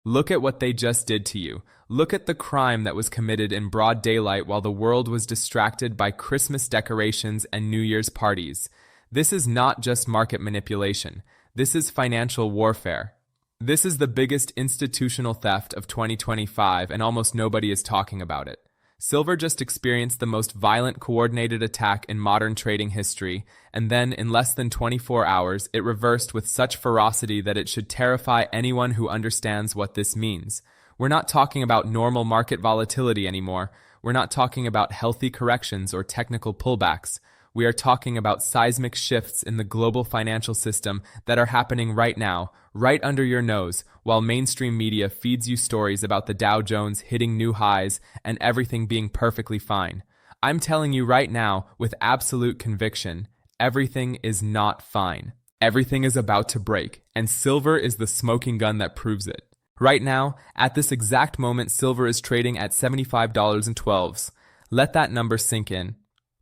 Look at what they just did to you. Look at the crime that was committed in broad daylight while the world was distracted by Christmas decorations and New Year's parties. This is not just market manipulation. This is financial warfare. This is the biggest institutional theft of 2025, and almost nobody is talking about it. Silver just experienced the most violent coordinated attack in modern trading history, and then in less than 24 hours, it reversed with such ferocity that it should terrify anyone who understands what this means. We're not talking about normal market volatility anymore. We're not talking about healthy corrections or technical pullbacks. We are talking about seismic shifts in the global financial system that are happening right now, right under your nose, while mainstream media feeds you stories about the Dow Jones hitting new highs and everything being perfectly fine. I'm telling you right now, with absolute conviction, everything is not fine. Everything is about to break, and silver is the smoking gun that proves it. Right now, at this exact moment, silver is trading at $75.12. Let that number sink in.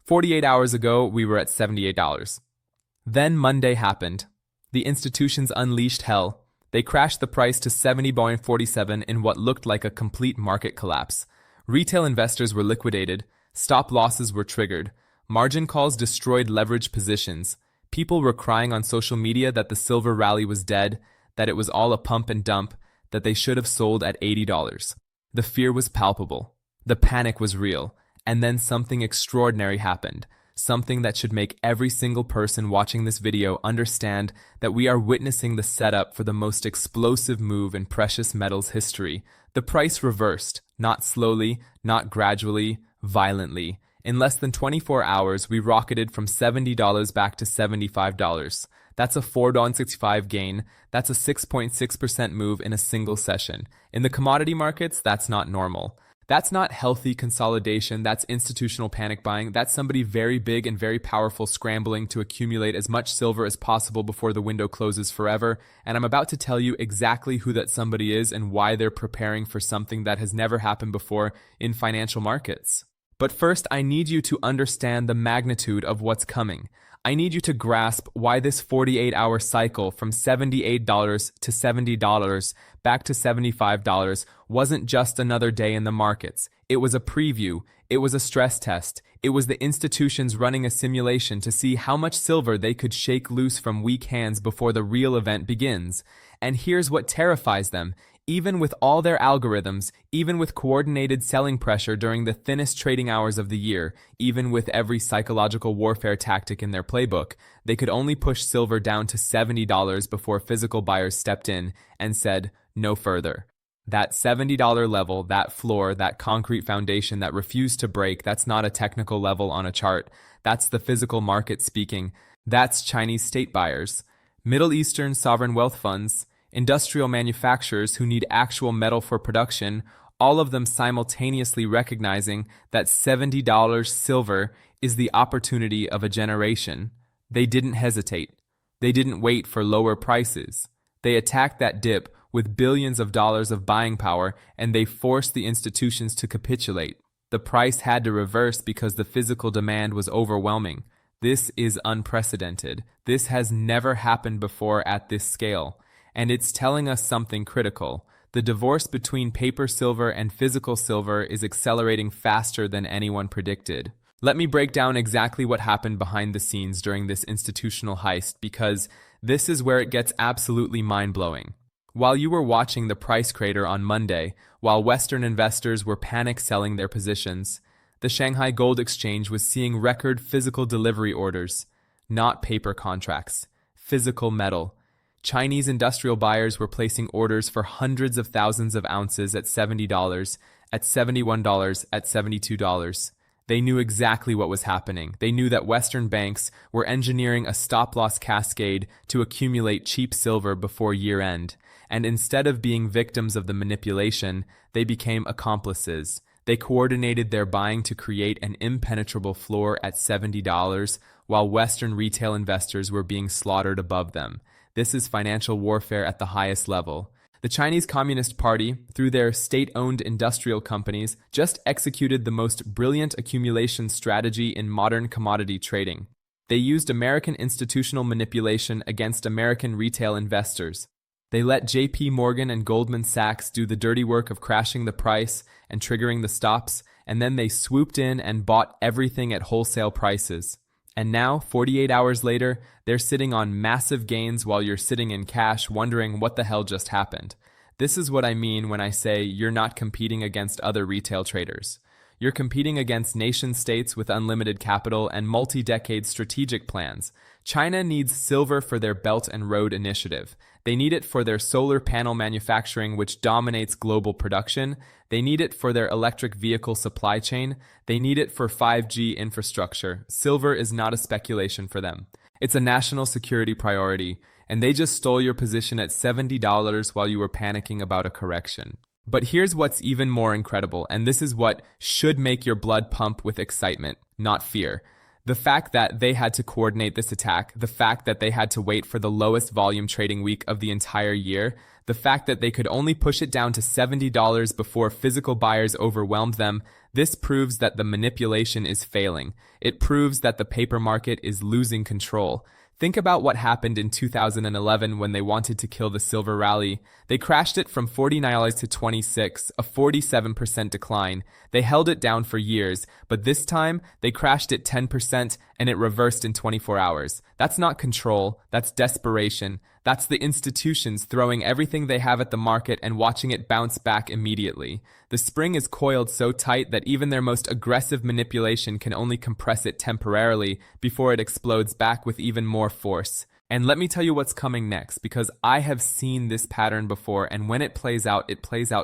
48 hours ago, we were at $78. Then Monday happened. The institutions unleashed hell. They crashed the price to $70.47 in what looked like a complete market collapse. Retail investors were liquidated. Stop losses were triggered. Margin calls destroyed leverage positions. People were crying on social media that the silver rally was dead, that it was all a pump and dump, that they should have sold at $80. The fear was palpable. The panic was real. And then something extraordinary happened, something that should make every single person watching this video understand that we are witnessing the setup for the most explosive move in precious metals history. The price reversed, not slowly, not gradually, violently. In less than 24 hours, we rocketed from $70 back to $75. That's a $4.65 gain. That's a 6.6% move in a single session. In the commodity markets, that's not normal. That's not healthy consolidation, that's institutional panic buying, that's somebody very big and very powerful scrambling to accumulate as much silver as possible before the window closes forever, and I'm about to tell you exactly who that somebody is and why they're preparing for something that has never happened before in financial markets. But first, I need you to understand the magnitude of what's coming. I need you to grasp why this 48-hour cycle from $78 to $70 back to $75 wasn't just another day in the markets. It was a preview. It was a stress test. It was the institutions running a simulation to see how much silver they could shake loose from weak hands before the real event begins. And here's what terrifies them. Even with all their algorithms, even with coordinated selling pressure during the thinnest trading hours of the year, even with every psychological warfare tactic in their playbook, they could only push silver down to $70 before physical buyers stepped in and said, no further. That $70 level, that floor, that concrete foundation that refused to break, that's not a technical level on a chart. That's the physical market speaking. That's Chinese state buyers, Middle Eastern sovereign wealth funds, industrial manufacturers who need actual metal for production, all of them simultaneously recognizing that $70 silver is the opportunity of a generation. They didn't hesitate. They didn't wait for lower prices. They attacked that dip with billions of dollars of buying power, and they forced the institutions to capitulate. The price had to reverse because the physical demand was overwhelming. This is unprecedented. This has never happened before at this scale. And it's telling us something critical. The divorce between paper silver and physical silver is accelerating faster than anyone predicted. Let me break down exactly what happened behind the scenes during this institutional heist, because this is where it gets absolutely mind-blowing. While you were watching the price crater on Monday, while Western investors were panic selling their positions, the Shanghai Gold Exchange was seeing record physical delivery orders, not paper contracts, physical metal. Chinese industrial buyers were placing orders for hundreds of thousands of ounces at $70, at $71, at $72. They knew exactly what was happening. They knew that Western banks were engineering a stop-loss cascade to accumulate cheap silver before year-end. And instead of being victims of the manipulation, they became accomplices. They coordinated their buying to create an impenetrable floor at $70, while Western retail investors were being slaughtered above them. This is financial warfare at the highest level. The Chinese Communist Party, through their state-owned industrial companies, just executed the most brilliant accumulation strategy in modern commodity trading. They used American institutional manipulation against American retail investors. They let JP Morgan and Goldman Sachs do the dirty work of crashing the price and triggering the stops, and then they swooped in and bought everything at wholesale prices. And now, 48 hours later, they're sitting on massive gains while you're sitting in cash wondering what the hell just happened. This is what I mean when I say you're not competing against other retail traders. You're competing against nation-states with unlimited capital and multi-decade strategic plans. China needs silver for their Belt and Road Initiative. They need it for their solar panel manufacturing, which dominates global production. They need it for their electric vehicle supply chain. They need it for 5G infrastructure. Silver is not a speculation for them. It's a national security priority, and they just stole your position at $70 while you were panicking about a correction. But here's what's even more incredible, and this is what should make your blood pump with excitement, not fear. The fact that they had to coordinate this attack, the fact that they had to wait for the lowest volume trading week of the entire year, the fact that they could only push it down to $70 before physical buyers overwhelmed them, this proves that the manipulation is failing. It proves that the paper market is losing control. Think about what happened in 2011 when they wanted to kill the silver rally. They crashed it from $49 to $26, a 47% decline. They held it down for years, but this time they crashed it 10% and it reversed in 24 hours. That's not control, that's desperation. That's the institutions throwing everything they have at the market and watching it bounce back immediately. The spring is coiled so tight that even their most aggressive manipulation can only compress it temporarily before it explodes back with even more force. And let me tell you what's coming next, because I have seen this pattern before, and when it plays out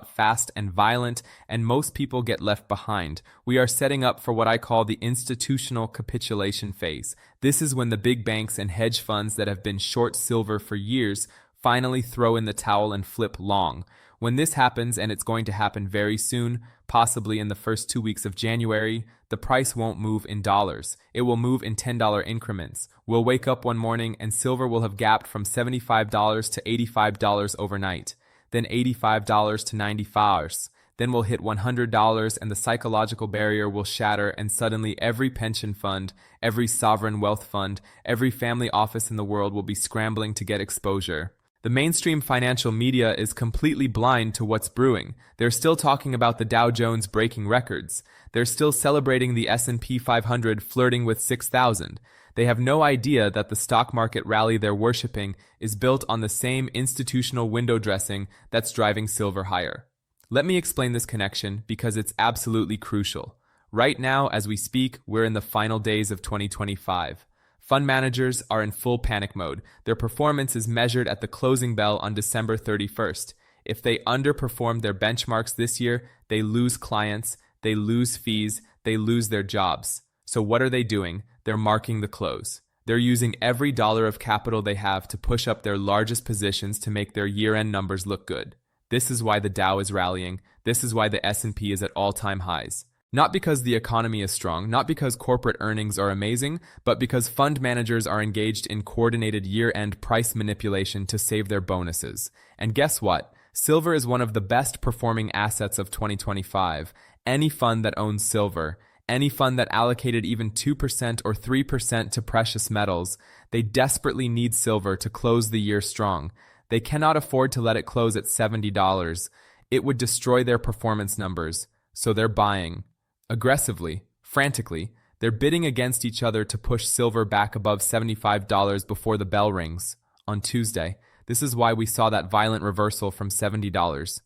fast and violent, and most people get left behind. We are setting up for what I call the institutional capitulation phase. This is when the big banks and hedge funds that have been short silver for years finally throw in the towel and flip long. When this happens, and it's going to happen very soon, possibly in the first 2 weeks of January, the price won't move in dollars. It will move in $10 increments. We'll wake up one morning and silver will have gapped from $75 to $85 overnight, then $85 to $95. Then we'll hit $100 and the psychological barrier will shatter, and suddenly every pension fund, every sovereign wealth fund, every family office in the world will be scrambling to get exposure. The mainstream financial media is completely blind to what's brewing. They're still talking about the Dow Jones breaking records. They're still celebrating the S&P 500 flirting with 6,000. They have no idea that the stock market rally they're worshipping is built on the same institutional window dressing that's driving silver higher. Let me explain this connection because it's absolutely crucial. Right now, as we speak, we're in the final days of 2025. Fund managers are in full panic mode. Their performance is measured at the closing bell on December 31st. If they underperform their benchmarks this year, they lose clients, they lose fees, they lose their jobs. So what are they doing? They're marking the close. They're using every dollar of capital they have to push up their largest positions to make their year-end numbers look good. This is why the Dow is rallying. This is why the S&P is at all-time highs. Not because the economy is strong, not because corporate earnings are amazing, but because fund managers are engaged in coordinated year-end price manipulation to save their bonuses. And guess what? Silver is one of the best performing assets of 2025. Any fund that owns silver, any fund that allocated even 2% or 3% to precious metals, they desperately need silver to close the year strong. They cannot afford to let it close at $70. It would destroy their performance numbers, so they're buying. Aggressively, frantically, they're bidding against each other to push silver back above $75 before the bell rings. On Tuesday, this is why we saw that violent reversal from $70.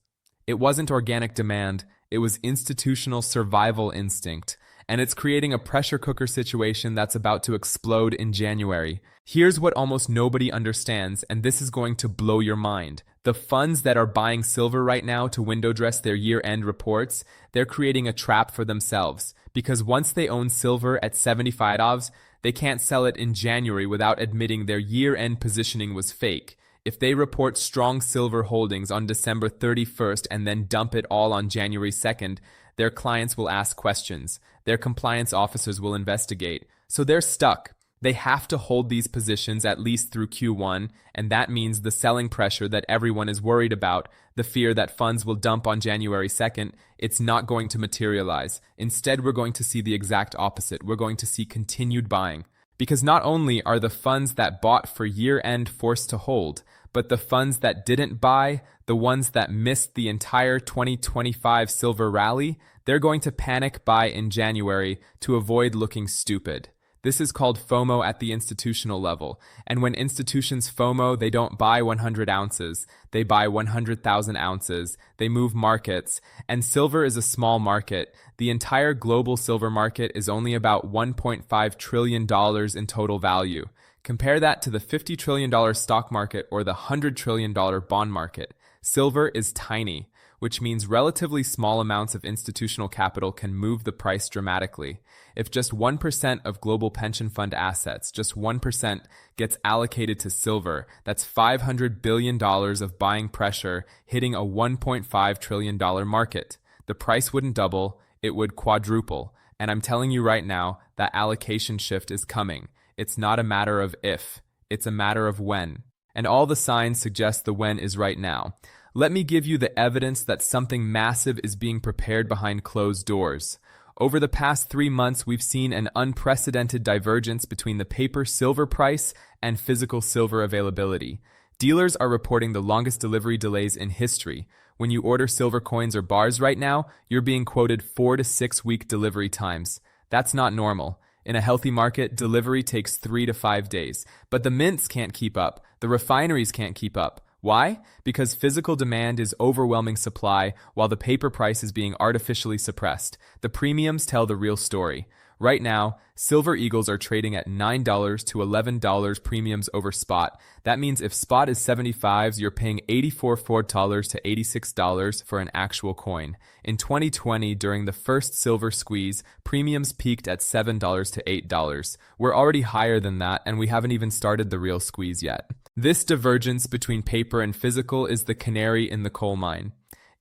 It wasn't organic demand, it was institutional survival instinct, and it's creating a pressure cooker situation that's about to explode in January. Here's what almost nobody understands, and this is going to blow your mind. The funds that are buying silver right now to window dress their year-end reports, they're creating a trap for themselves. Because once they own silver at $75, they can't sell it in January without admitting their year-end positioning was fake. If they report strong silver holdings on December 31st and then dump it all on January 2nd, their clients will ask questions. Their compliance officers will investigate. So they're stuck. They have to hold these positions at least through Q1, and that means the selling pressure that everyone is worried about, the fear that funds will dump on January 2nd, it's not going to materialize. Instead, we're going to see the exact opposite. We're going to see continued buying. Because not only are the funds that bought for year-end forced to hold, but the funds that didn't buy, the ones that missed the entire 2025 silver rally, they're going to panic buy in January to avoid looking stupid. This is called FOMO at the institutional level. And when institutions FOMO, they don't buy 100 ounces. They buy 100,000 ounces. They move markets. And silver is a small market. The entire global silver market is only about $1.5 trillion in total value. Compare that to the $50 trillion stock market or the $100 trillion bond market. Silver is tiny, which means relatively small amounts of institutional capital can move the price dramatically. If just 1% of global pension fund assets, just 1%, gets allocated to silver, that's $500 billion of buying pressure hitting a $1.5 trillion market. The price wouldn't double, it would quadruple. And I'm telling you right now, that allocation shift is coming. It's not a matter of if, it's a matter of when. And all the signs suggest the when is right now. Let me give you the evidence that something massive is being prepared behind closed doors. Over the past 3 months, we've seen an unprecedented divergence between the paper silver price and physical silver availability. Dealers are reporting the longest delivery delays in history. When you order silver coins or bars right now, you're being quoted 4 to 6 week delivery times. That's not normal. In a healthy market, delivery takes 3 to 5 days. But the mints can't keep up. The refineries can't keep up. Why? Because physical demand is overwhelming supply while the paper price is being artificially suppressed. The premiums tell the real story. Right now, Silver Eagles are trading at $9 to $11 premiums over spot. That means if spot is 75s, you're paying $84 to $86 for an actual coin. In 2020, during the first silver squeeze, premiums peaked at $7 to $8. We're already higher than that, and we haven't even started the real squeeze yet. This divergence between paper and physical is the canary in the coal mine.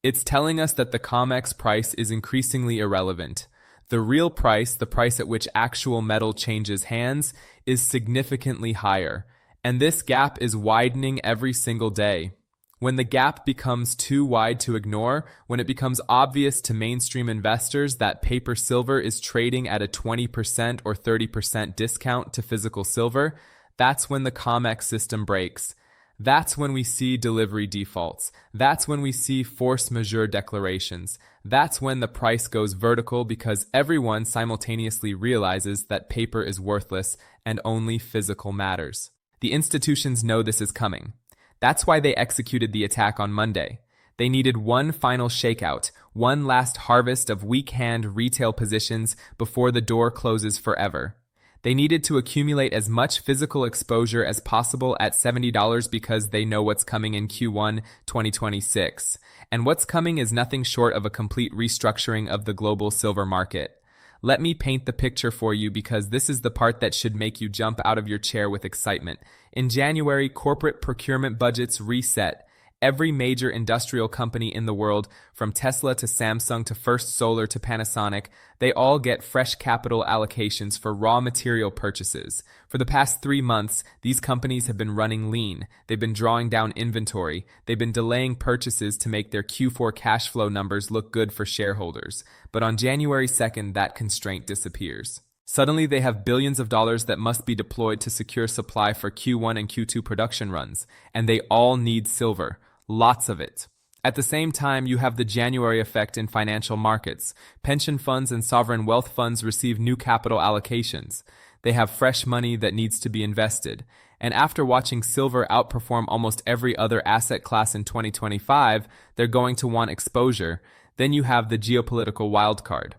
It's telling us that the COMEX price is increasingly irrelevant. The real price, the price at which actual metal changes hands, is significantly higher. And this gap is widening every single day. When the gap becomes too wide to ignore, when it becomes obvious to mainstream investors that paper silver is trading at a 20% or 30% discount to physical silver, that's when the COMEX system breaks. That's when we see delivery defaults. That's when we see force majeure declarations. That's when the price goes vertical because everyone simultaneously realizes that paper is worthless and only physical matters. The institutions know this is coming. That's why they executed the attack on Monday. They needed one final shakeout, one last harvest of weak-hand retail positions before the door closes forever. They needed to accumulate as much physical exposure as possible at $70 because they know what's coming in Q1 2026. And what's coming is nothing short of a complete restructuring of the global silver market. Let me paint the picture for you because this is the part that should make you jump out of your chair with excitement. In January, corporate procurement budgets reset. Every major industrial company in the world, from Tesla to Samsung to First Solar to Panasonic, they all get fresh capital allocations for raw material purchases. For the past 3 months, these companies have been running lean. They've been drawing down inventory. They've been delaying purchases to make their Q4 cash flow numbers look good for shareholders. But on January 2nd, that constraint disappears. Suddenly, they have billions of dollars that must be deployed to secure supply for Q1 and Q2 production runs. And they all need silver. Lots of it. At the same time, you have the January effect in financial markets. Pension funds and sovereign wealth funds receive new capital allocations. They have fresh money that needs to be invested. And after watching silver outperform almost every other asset class in 2025, they're going to want exposure. Then you have the geopolitical wildcard.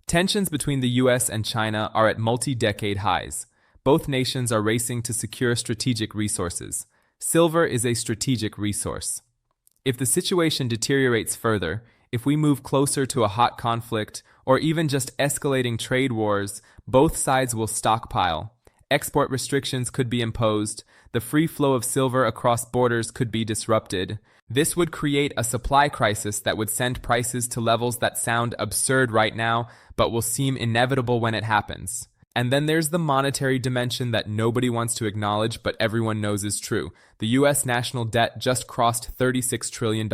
Tensions between the US and China are at multi-decade highs. Both nations are racing to secure strategic resources. Silver is a strategic resource. If the situation deteriorates further, if we move closer to a hot conflict, or even just escalating trade wars, both sides will stockpile. Export restrictions could be imposed. The free flow of silver across borders could be disrupted. This would create a supply crisis that would send prices to levels that sound absurd right now, but will seem inevitable when it happens. And then there's the monetary dimension that nobody wants to acknowledge, but everyone knows is true. The US national debt just crossed $36 trillion.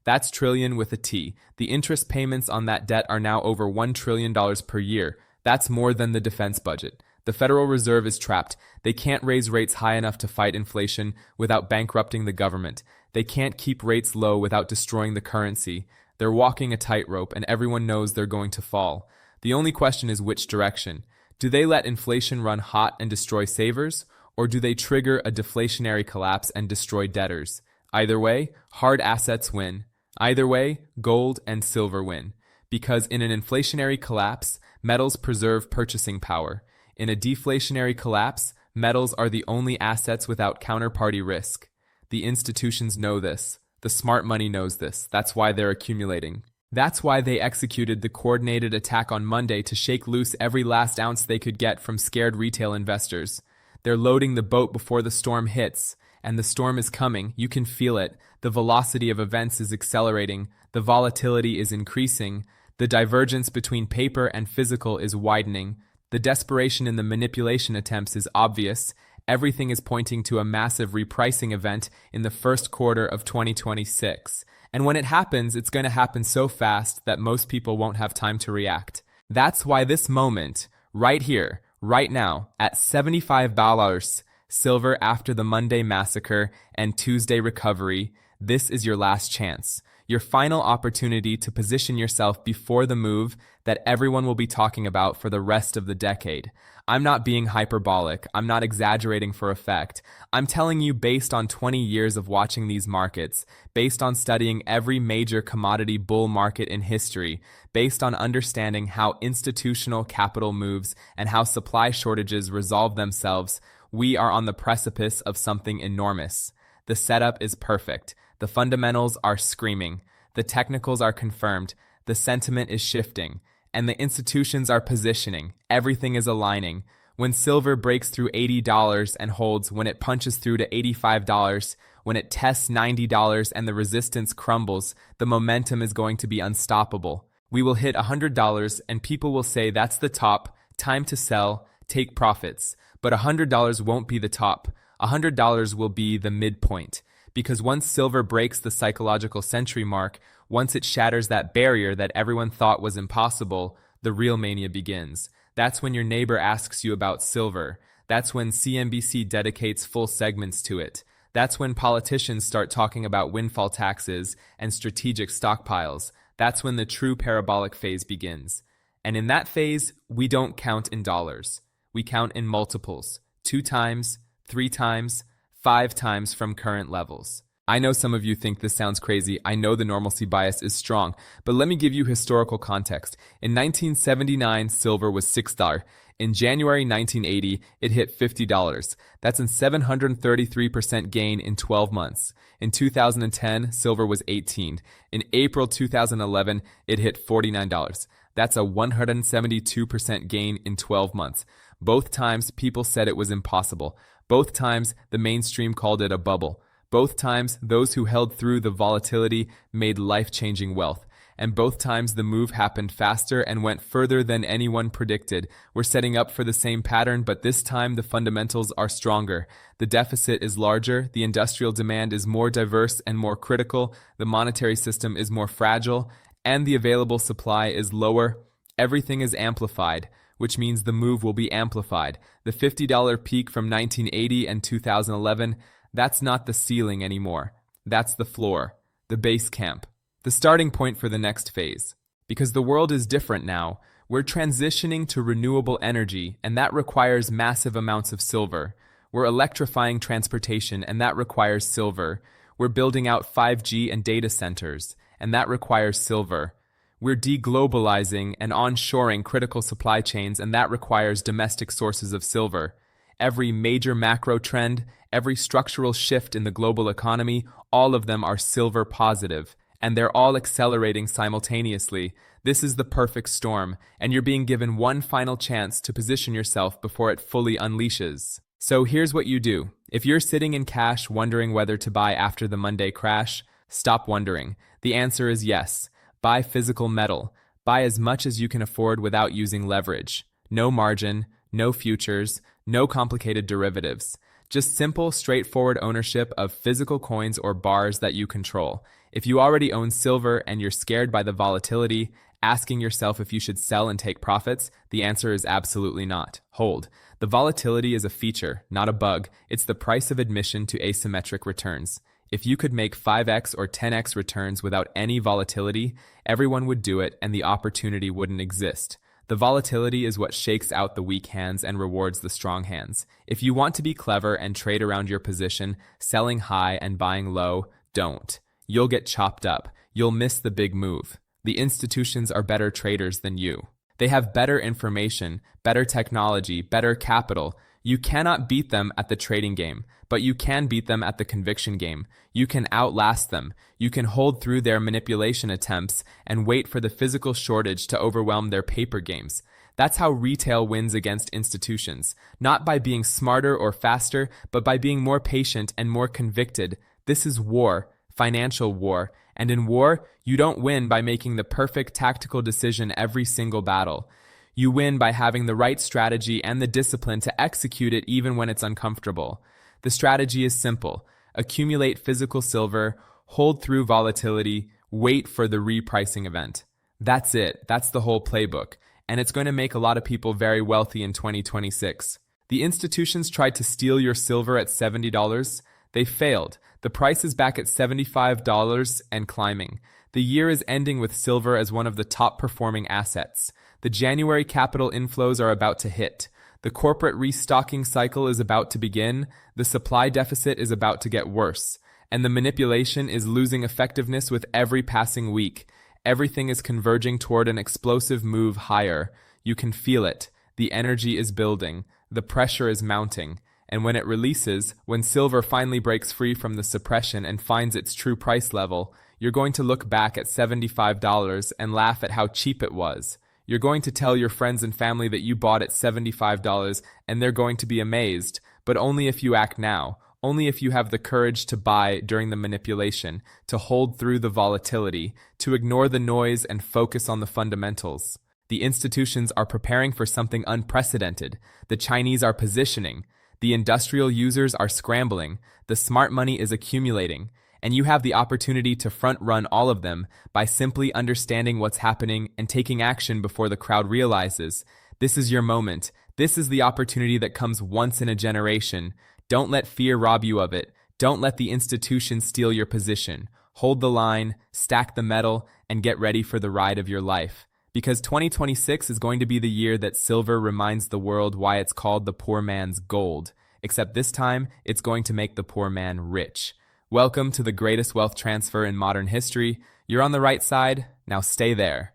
That's trillion with a T. The interest payments on that debt are now over $1 trillion per year. That's more than the defense budget. The Federal Reserve is trapped. They can't raise rates high enough to fight inflation without bankrupting the government. They can't keep rates low without destroying the currency. They're walking a tightrope, and everyone knows they're going to fall. The only question is which direction. Do they let inflation run hot and destroy savers, or do they trigger a deflationary collapse and destroy debtors? Either way, hard assets win. Either way, gold and silver win. Because in an inflationary collapse, metals preserve purchasing power. In a deflationary collapse, metals are the only assets without counterparty risk. The institutions know this. The smart money knows this. That's why they're accumulating. That's why they executed the coordinated attack on Monday to shake loose every last ounce they could get from scared retail investors. They're loading the boat before the storm hits, and the storm is coming. You can feel it. The velocity of events is accelerating. The volatility is increasing. The divergence between paper and physical is widening. The desperation in the manipulation attempts is obvious. Everything is pointing to a massive repricing event in the first quarter of 2026. And when it happens, it's going to happen so fast that most people won't have time to react. That's why this moment, right here, right now, at $75, silver after the Monday massacre and Tuesday recovery, this is your last chance. Your final opportunity to position yourself before the move that everyone will be talking about for the rest of the decade. I'm not being hyperbolic. I'm not exaggerating for effect. I'm telling you based on 20 years of watching these markets, based on studying every major commodity bull market in history, based on understanding how institutional capital moves and how supply shortages resolve themselves, we are on the precipice of something enormous. The setup is perfect. The fundamentals are screaming. The technicals are confirmed. The sentiment is shifting. And the institutions are positioning. Everything is aligning. When silver breaks through $80 and holds, when it punches through to $85, when it tests $90 and the resistance crumbles, the momentum is going to be unstoppable. We will hit $100 and people will say that's the top, time to sell, take profits. But $100 won't be the top. $100 will be the midpoint. Because once silver breaks the psychological century mark, once it shatters that barrier that everyone thought was impossible, the real mania begins. That's when your neighbor asks you about silver. That's when CNBC dedicates full segments to it. That's when politicians start talking about windfall taxes and strategic stockpiles. That's when the true parabolic phase begins. And in that phase, we don't count in dollars. We count in multiples. 2 times, 3 times, 5 times from current levels. I know some of you think this sounds crazy. I know the normalcy bias is strong, but let me give you historical context. In 1979, silver was $6. In January 1980, it hit $50. That's a 733% gain in 12 months. In 2010, silver was $18. In April 2011, it hit $49. That's a 172% gain in 12 months. Both times, people said it was impossible. Both times, the mainstream called it a bubble. Both times, those who held through the volatility made life-changing wealth. And both times, the move happened faster and went further than anyone predicted. We're setting up for the same pattern, but this time the fundamentals are stronger. The deficit is larger, the industrial demand is more diverse and more critical, the monetary system is more fragile, and the available supply is lower. Everything is amplified, which means the move will be amplified. The $50 peak from 1980 and 2011, that's not the ceiling anymore. That's the floor, the base camp, the starting point for the next phase. Because the world is different now. We're transitioning to renewable energy, and that requires massive amounts of silver. We're electrifying transportation, and that requires silver. We're building out 5G and data centers, and that requires silver. We're deglobalizing and onshoring critical supply chains, and that requires domestic sources of silver. Every major macro trend, every structural shift in the global economy, all of them are silver positive, and they're all accelerating simultaneously. This is the perfect storm, and you're being given one final chance to position yourself before it fully unleashes. So here's what you do. If you're sitting in cash wondering whether to buy after the Monday crash, stop wondering. The answer is yes. Buy physical metal. Buy as much as you can afford without using leverage. No margin, no futures, no complicated derivatives. Just simple, straightforward ownership of physical coins or bars that you control. If you already own silver and you're scared by the volatility, asking yourself if you should sell and take profits, the answer is absolutely not. Hold. The volatility is a feature, not a bug. It's the price of admission to asymmetric returns. If you could make 5x or 10x returns without any volatility, everyone would do it and the opportunity wouldn't exist. The volatility is what shakes out the weak hands and rewards the strong hands. If you want to be clever and trade around your position, selling high and buying low, don't. You'll get chopped up. You'll miss the big move. The institutions are better traders than you. They have better information, better technology, better capital. You cannot beat them at the trading game, but you can beat them at the conviction game. You can outlast them. You can hold through their manipulation attempts and wait for the physical shortage to overwhelm their paper games. That's how retail wins against institutions, not by being smarter or faster, but by being more patient and more convicted. This is war, financial war, and in war, you don't win by making the perfect tactical decision every single battle. You win by having the right strategy and the discipline to execute it even when it's uncomfortable. The strategy is simple. Accumulate physical silver, hold through volatility, wait for the repricing event. That's it. That's the whole playbook. And it's going to make a lot of people very wealthy in 2026. The institutions tried to steal your silver at $70. They failed. The price is back at $75 and climbing. The year is ending with silver as one of the top performing assets. The January capital inflows are about to hit. The corporate restocking cycle is about to begin. The supply deficit is about to get worse. And the manipulation is losing effectiveness with every passing week. Everything is converging toward an explosive move higher. You can feel it. The energy is building. The pressure is mounting. And when it releases, when silver finally breaks free from the suppression and finds its true price level, you're going to look back at $75 and laugh at how cheap it was. You're going to tell your friends and family that you bought at $75 and they're going to be amazed, but only if you act now, only if you have the courage to buy during the manipulation, to hold through the volatility, to ignore the noise and focus on the fundamentals. The institutions are preparing for something unprecedented. The Chinese are positioning. The industrial users are scrambling. The smart money is accumulating. And you have the opportunity to front-run all of them by simply understanding what's happening and taking action before the crowd realizes. This is your moment. This is the opportunity that comes once in a generation. Don't let fear rob you of it. Don't let the institution steal your position. Hold the line, stack the metal, and get ready for the ride of your life. Because 2026 is going to be the year that silver reminds the world why it's called the poor man's gold. Except this time, it's going to make the poor man rich. Welcome to the greatest wealth transfer in modern history. You're on the right side, now stay there.